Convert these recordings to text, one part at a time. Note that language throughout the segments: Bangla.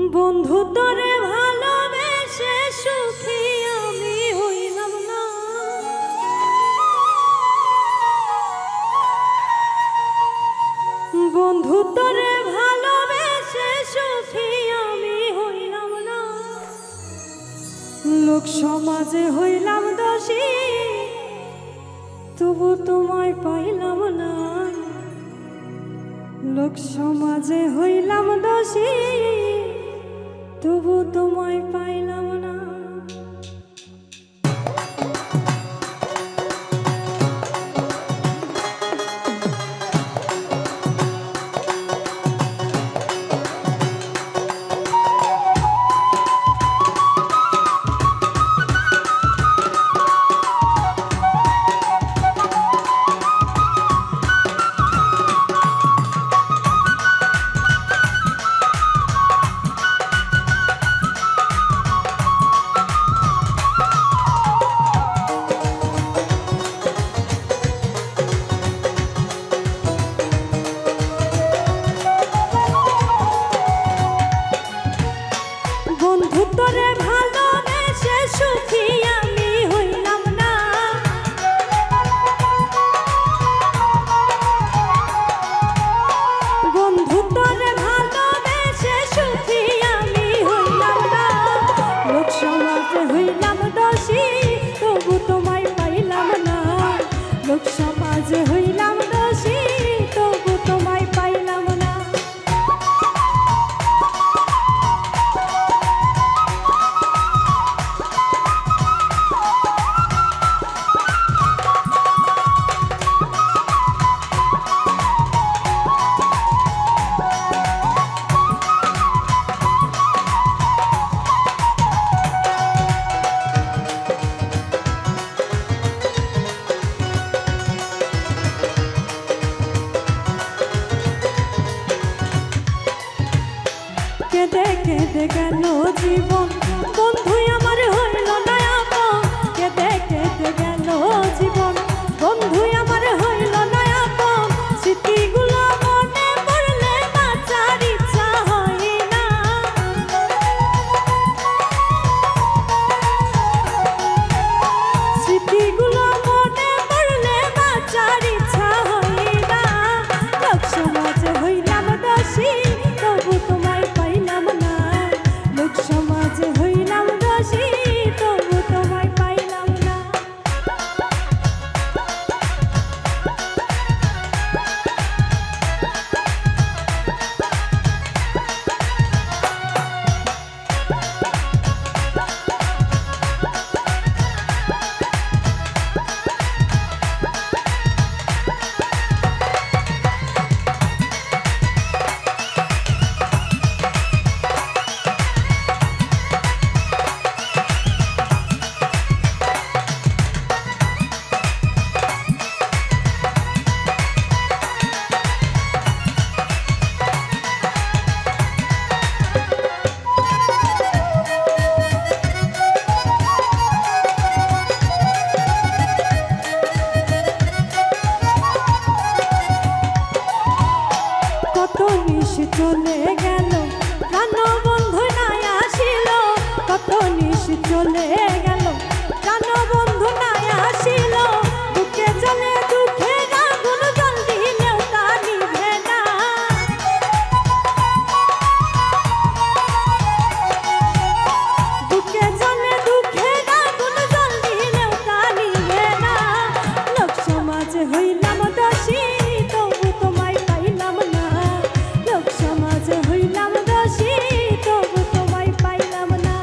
বন্ধু তোরে ভালোবেসে সুখী আমি হইলাম না, বন্ধু তোরে ভালোবেসে সুখী আমি হইলাম না। লোক সমাজে হইলাম দোষী, তবু তোমায় পাইলাম না। লোক সমাজে হইলাম দোষী, তবু তোমায় পাইলাম না। বন্ধু তোরে ভালোবেসে সুখী আমি হইলাম না, বন্ধু তোরে ভালোবেসে সুখী আমি হইলাম না। লোক সমাজে হইলাম দোষী, তবু তোমায় পাইলাম না। লোক সমাজে হইলাম দোষী, তবু তোমায় পাইলাম না। কেঁদে কেঁদে গেল জীবন, বন্ধু আমার হইল না আপন। কেঁদে কেঁদে গেল জীবন, বন্ধু আমার হইল না আপন। স্মৃতিগুলো মনে পড়লে বাঁচার ইচ্ছা হয় না, স্মৃতিগুলো মনে পড়লে বাঁচার ইচ্ছা হয় না। লোক সমাজে হইলাম দোষী, তবু তোমায় পাইলাম না। লোক সমাজে হইলাম দোষী, তবু তোমায় পাইলাম না। কত নিশ চলে গেল, প্রাণ বন্ধু নাই আসিল। কত নিশ চলে গেল, প্রাণ বন্ধু নাই আসিল। বুকে চলে দুঃখের আগুন, জল দিলেও তা নিভে না। বুকে চলে দুঃখের আগুন, জল দিলেও তা নিভে না। লোক সমাজে হইলাম দোষী, তবু তোমায় পাইলাম না। লোক সমাজে হইলাম দোষী, তবু তোমায় পাইলাম না।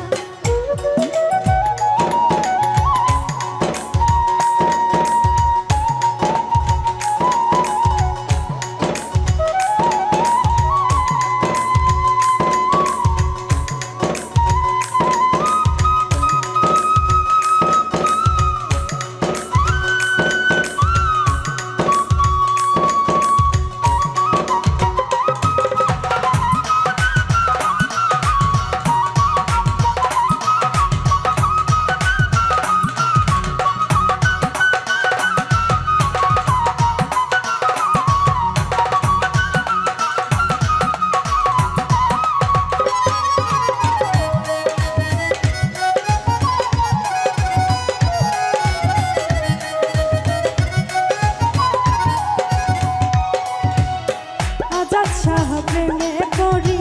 আশা প্রেমে পড়ি